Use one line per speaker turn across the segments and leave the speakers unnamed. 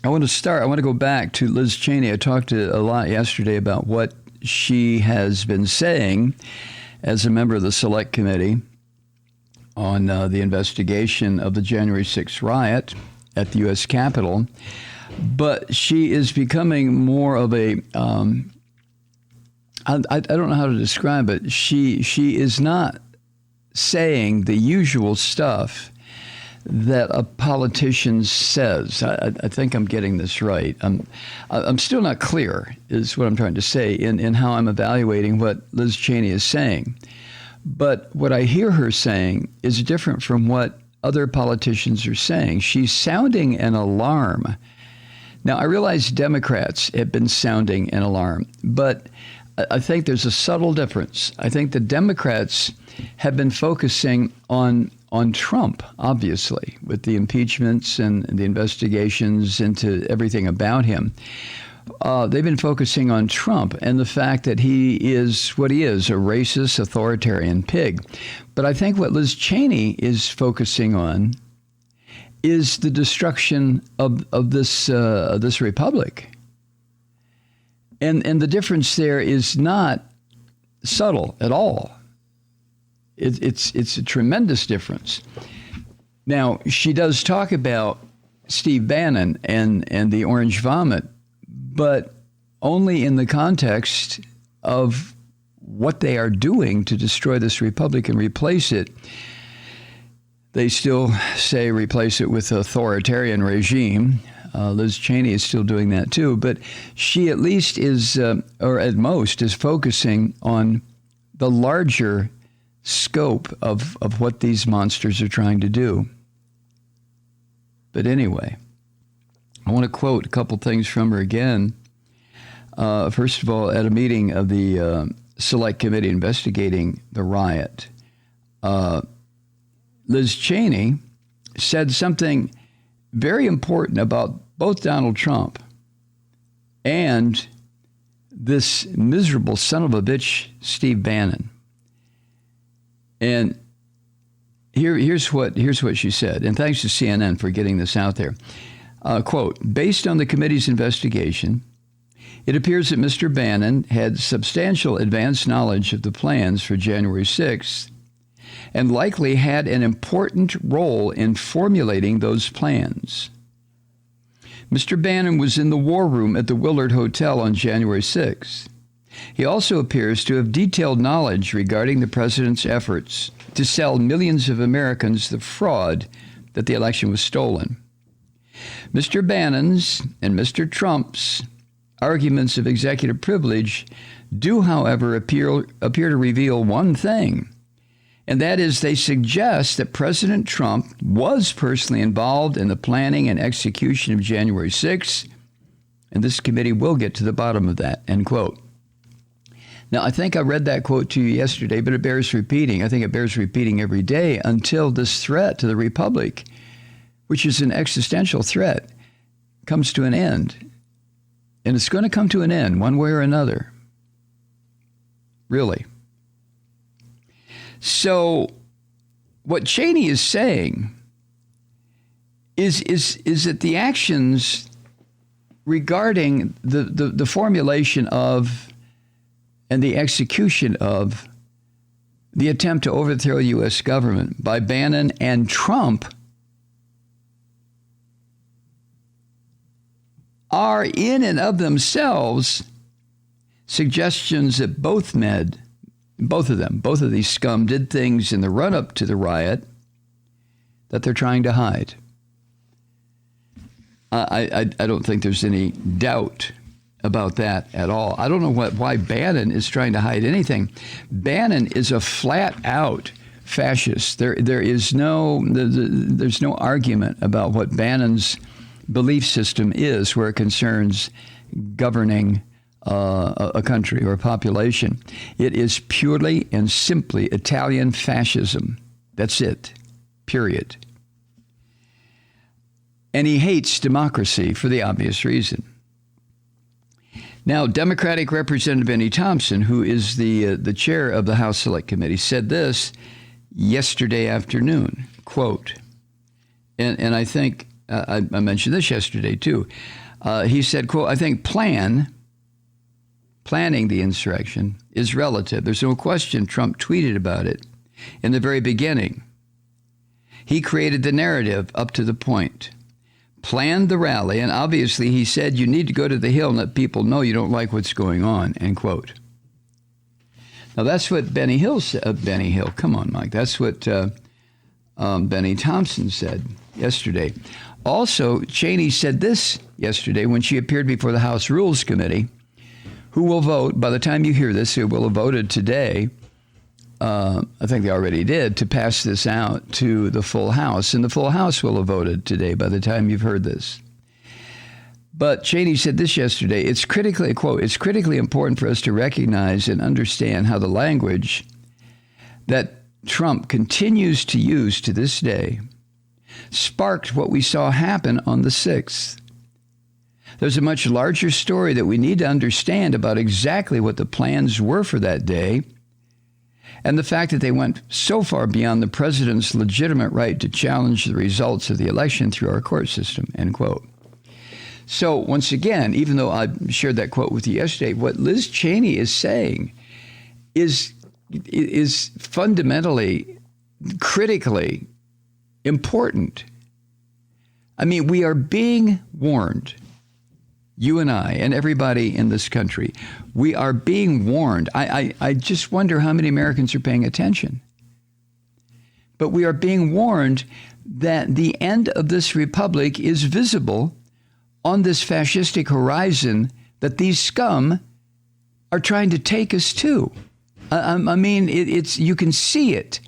I want to go back to Liz Cheney. I talked a lot yesterday about what she has been saying as a member of the Select Committee on the investigation of the January 6th riot at the U.S. Capitol. But she is becoming more of a, I don't know how to describe it. She is not saying the usual stuff that a politician says. I think I'm getting this right. I'm still not clear, is what I'm trying to say, in how I'm evaluating what Liz Cheney is saying. But what I hear her saying is different from what other politicians are saying. She's sounding an alarm. Now, I realize Democrats have been sounding an alarm, but I think there's a subtle difference. I think the Democrats have been focusing on Trump, obviously, with the impeachments and the investigations into everything about him. They've been focusing on Trump and the fact that he is what he is, a racist, authoritarian pig. But I think what Liz Cheney is focusing on is the destruction of this republic. And the difference there is not subtle at all. It's a tremendous difference. Now, she does talk about Steve Bannon and the orange vomit, but only in the context of what they are doing to destroy this republic and replace it. They still say replace it with authoritarian regime. Liz Cheney is still doing that too, but she at least is, or at most, is focusing on the larger scope of what these monsters are trying to do. But anyway, I want to quote a couple things from her again. First of all, at a meeting of the Select Committee investigating the riot, Liz Cheney said something very important about both Donald Trump and this miserable son of a bitch, Steve Bannon. And here's what she said, and thanks to CNN for getting this out there. Quote, based on the committee's investigation, it appears that Mr. Bannon had substantial advance knowledge of the plans for January 6th and likely had an important role in formulating those plans. Mr. Bannon was in the war room at the Willard Hotel on January 6th. He also appears to have detailed knowledge regarding the president's efforts to sell millions of Americans the fraud that the election was stolen. Mr. Bannon's and Mr. Trump's arguments of executive privilege do, however, appear to reveal one thing, and that is they suggest that President Trump was personally involved in the planning and execution of January 6th, and this committee will get to the bottom of that, end quote. Now, I think I read that quote to you yesterday, but it bears repeating. I think it bears repeating every day until this threat to the republic, which is an existential threat, comes to an end. And it's going to come to an end one way or another. Really. So what Cheney is saying is that the actions regarding the formulation of and the execution of the attempt to overthrow the U.S. government by Bannon and Trump are in and of themselves suggestions that both of these scum did things in the run-up to the riot that they're trying to hide. I don't think there's any doubt about that at all. I don't know why Bannon is trying to hide anything. Bannon is a flat-out fascist. There's no argument about what Bannon's belief system is where it concerns governing a country or a population. It is purely and simply Italian fascism. That's it. Period. And he hates democracy for the obvious reason. Now, Democratic Representative Benny Thompson, who is the chair of the House Select Committee, said this yesterday afternoon, quote, and I think I mentioned this yesterday too. He said, quote, I think planning the insurrection is relative. There's no question Trump tweeted about it in the very beginning. He created the narrative up to the point, planned the rally, and obviously he said you need to go to the Hill and let people know you don't like what's going on, end quote. Now that's what Benny Hill said. Benny Hill, come on, Mike. That's what Benny Thompson said yesterday. Also, Cheney said this yesterday when she appeared before the House Rules Committee, who will vote, by the time you hear this, who will have voted today, I think they already did, to pass this out to the full House. And the full House will have voted today by the time you've heard this. But Cheney said this yesterday, it's critically, quote, it's critically important for us to recognize and understand how the language that Trump continues to use to this day sparked what we saw happen on the 6th. There's a much larger story that we need to understand about exactly what the plans were for that day and the fact that they went so far beyond the president's legitimate right to challenge the results of the election through our court system, end quote. So once again, even though I shared that quote with you yesterday, what Liz Cheney is saying is fundamentally, critically important. I mean, we are being warned. You and I and everybody in this country, we are being warned. I just wonder how many Americans are paying attention. But we are being warned that the end of this republic is visible on this fascistic horizon that these scum are trying to take us to. I mean, it's you can see it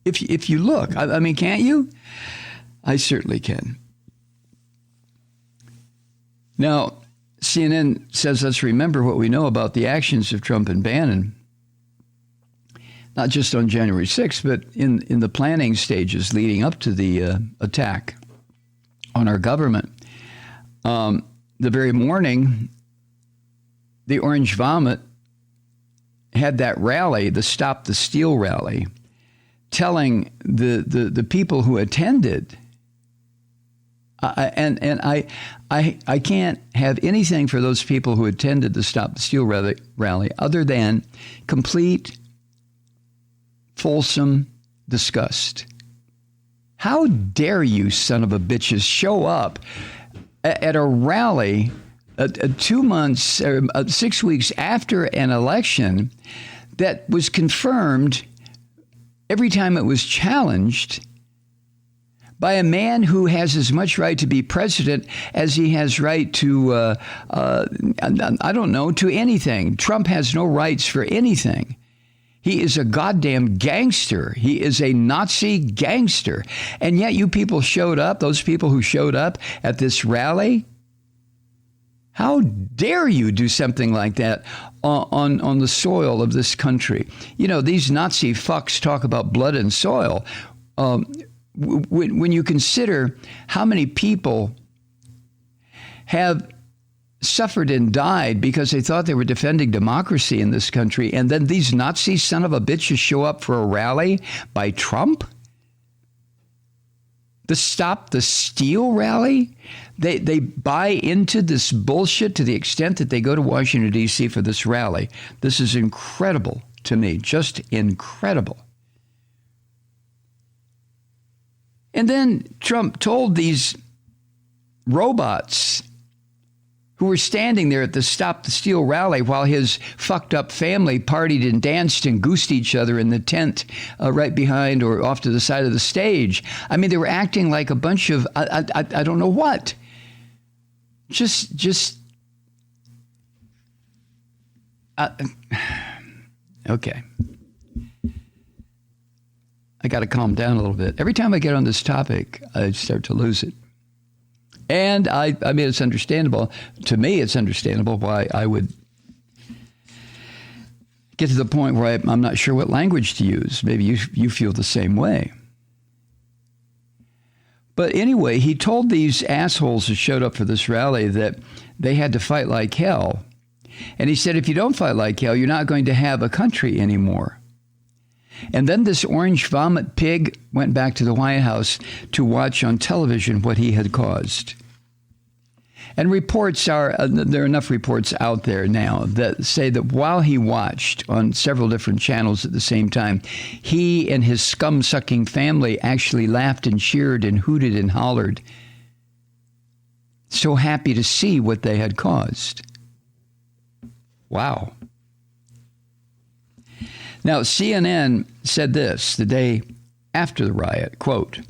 if you look. I mean, can't you? I certainly can. Now, CNN says, let's remember what we know about the actions of Trump and Bannon, not just on January 6th, but in the planning stages leading up to the attack on our government. The very morning, the Orange Vomit had that rally, the Stop the Steal rally, telling the people who attended, I can't have anything for those people who attended the Stop the Steal rally other than complete, fulsome disgust. How dare you, son of a bitches, show up at a rally 2 months or 6 weeks after an election that was confirmed every time it was challenged by a man who has as much right to be president as he has right to, I don't know, to anything. Trump has no rights for anything. He is a goddamn gangster. He is a Nazi gangster. And yet you people showed up, those people who showed up at this rally. How dare you do something like that on the soil of this country? You know, these Nazi fucks talk about blood and soil. When you consider how many people have suffered and died because they thought they were defending democracy in this country, and then these Nazi son of a bitches show up for a rally by Trump? The Stop the Steal rally? They buy into this bullshit to the extent that they go to Washington, D.C. for this rally. This is incredible to me, just incredible. And then Trump told these robots who were standing there at the Stop the Steal rally while his fucked up family partied and danced and goosed each other in the tent right behind or off to the side of the stage. I mean, they were acting like a bunch of, I don't know what. Okay. I got to calm down a little bit. Every time I get on this topic, I start to lose it. And I mean, it's understandable. To me, it's understandable why I would get to the point where I'm not sure what language to use. Maybe you feel the same way. But anyway, he told these assholes who showed up for this rally that they had to fight like hell. And he said, if you don't fight like hell, you're not going to have a country anymore. And then this orange vomit pig went back to the White House to watch on television what he had caused. And reports are, there are enough reports out there now that say that while he watched on several different channels at the same time, he and his scum-sucking family actually laughed and cheered and hooted and hollered, so happy to see what they had caused. Wow. Now, CNN said this the day after the riot, quote,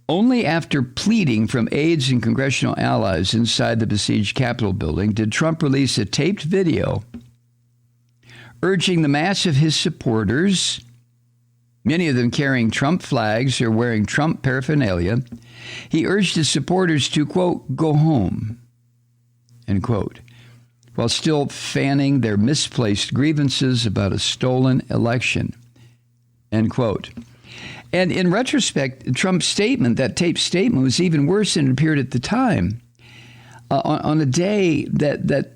"Only after pleading from aides and congressional allies inside the besieged Capitol building did Trump release a taped video urging the mass of his supporters, many of them carrying Trump flags or wearing Trump paraphernalia. He urged his supporters to, quote, go home, end quote, while still fanning their misplaced grievances about a stolen election, end quote." And in retrospect, Trump's statement, that taped statement, was even worse than it appeared at the time. On a day that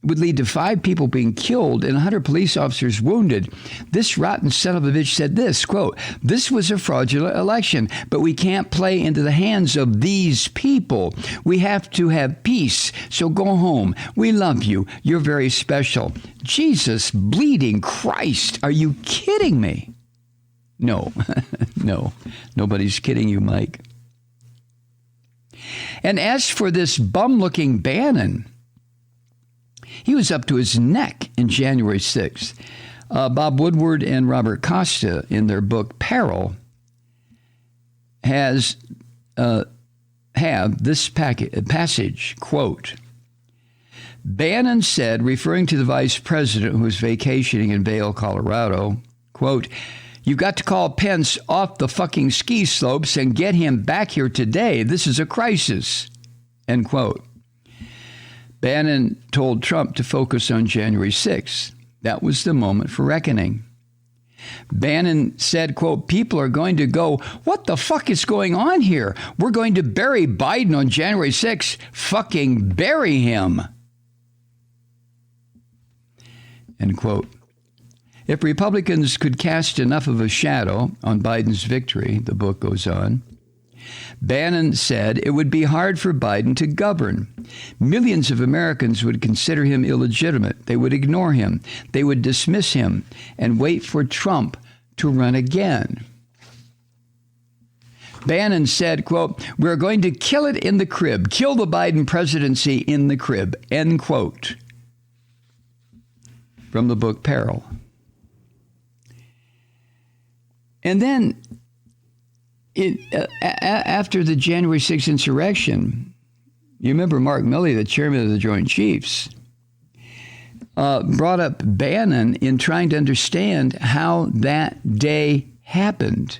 would lead to 5 people being killed and 100 police officers wounded, this rotten son of a bitch said this, quote, "This was a fraudulent election, but we can't play into the hands of these people. We have to have peace, so go home. We love you. You're very special." Jesus bleeding Christ, are you kidding me? No, no, nobody's kidding you, Mike. And as for this bum-looking Bannon, he was up to his neck in January 6th. Bob Woodward and Robert Costa, in their book Peril, have this passage, quote, "Bannon said, referring to the vice president who was vacationing in Vail, Colorado, quote, 'You've got to call Pence off the fucking ski slopes and get him back here today. This is a crisis,' end quote." Bannon told Trump to focus on January 6th. That was the moment for reckoning. Bannon said, quote, "People are going to go, what the fuck is going on here? We're going to bury Biden on January 6th. Fucking bury him," end quote. If Republicans could cast enough of a shadow on Biden's victory, the book goes on, Bannon said it would be hard for Biden to govern. Millions of Americans would consider him illegitimate. They would ignore him. They would dismiss him and wait for Trump to run again. Bannon said, quote, "We're going to kill it in the crib, kill the Biden presidency in the crib," end quote. From the book Peril. And then, after the January 6th insurrection, you remember Mark Milley, the chairman of the Joint Chiefs, brought up Bannon in trying to understand how that day happened.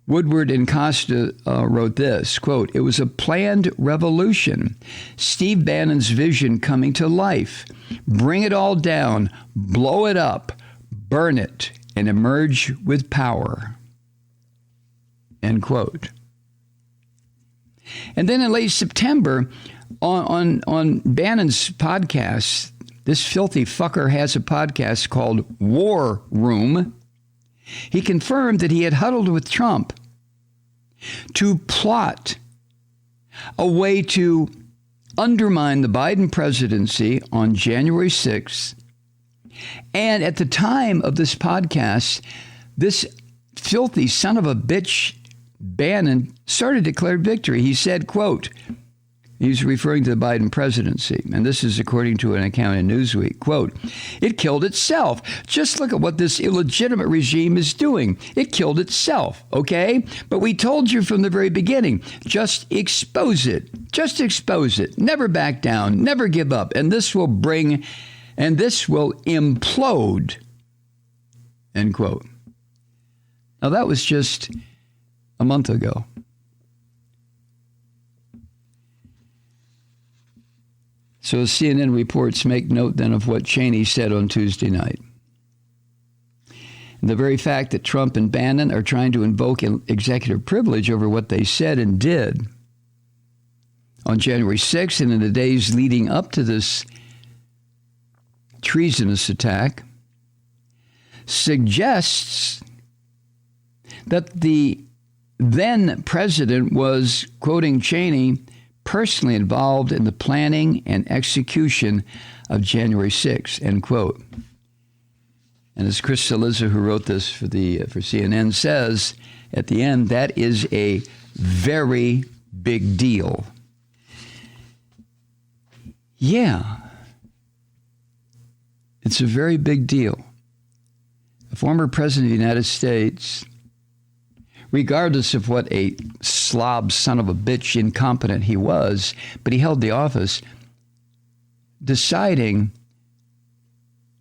Woodward and Costa wrote this, quote, "It was a planned revolution. Steve Bannon's vision coming to life. Bring it all down, blow it up, burn it, and emerge with power," end quote. And then in late September, on Bannon's podcast, this filthy fucker has a podcast called War Room. He confirmed that he had huddled with Trump to plot a way to undermine the Biden presidency on January 6th. And at the time of this podcast, this filthy son of a bitch, Bannon, started to declare victory. He said, quote, he's referring to the Biden presidency, and this is according to an account in Newsweek, quote, "It killed itself. Just look at what this illegitimate regime is doing. It killed itself, okay? But we told you from the very beginning, just expose it. Just expose it. Never back down. Never give up. And this will implode," end quote. Now, that was just a month ago. So CNN reports make note then of what Cheney said on Tuesday night. And the very fact that Trump and Bannon are trying to invoke executive privilege over what they said and did on January 6th and in the days leading up to this treasonous attack suggests that the then president was, quoting Cheney, personally involved in the planning and execution of January 6th, end quote. And as Chris Cillizza, who wrote this for CNN, says at the end, that is a very big deal. Yeah, it's a very big deal. A former president of the United States, regardless of what a slob son of a bitch incompetent he was, but he held the office, deciding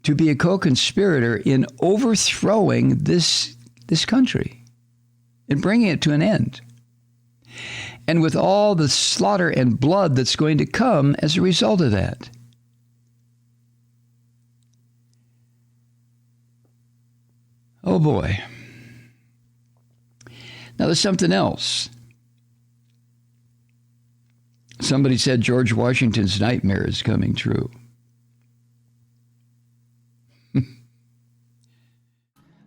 to be a co-conspirator in overthrowing this country and bringing it to an end. And with all the slaughter and blood that's going to come as a result of that. Oh boy. Now there's something else. Somebody said George Washington's nightmare is coming true.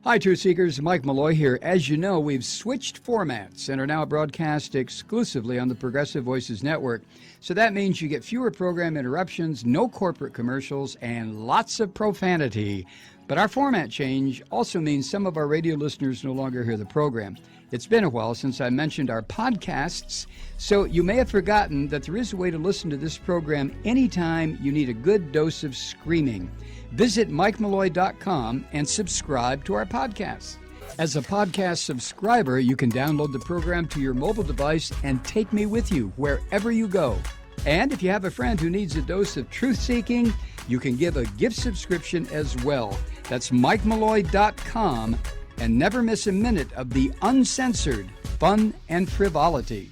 Hi, Truth Seekers. Mike Malloy here. As you know, we've switched formats and are now broadcast exclusively on the Progressive Voices Network. So that means you get fewer program interruptions, no corporate commercials, and lots of profanity. But our format change also means some of our radio listeners no longer hear the program. It's been a while since I mentioned our podcasts, so you may have forgotten that there is a way to listen to this program anytime you need a good dose of screaming. Visit MikeMalloy.com and subscribe to our podcast. As a podcast subscriber, you can download the program to your mobile device and take me with you wherever you go. And if you have a friend who needs a dose of truth-seeking, you can give a gift subscription as well. That's MikeMalloy.com, and never miss a minute of the uncensored fun and frivolity.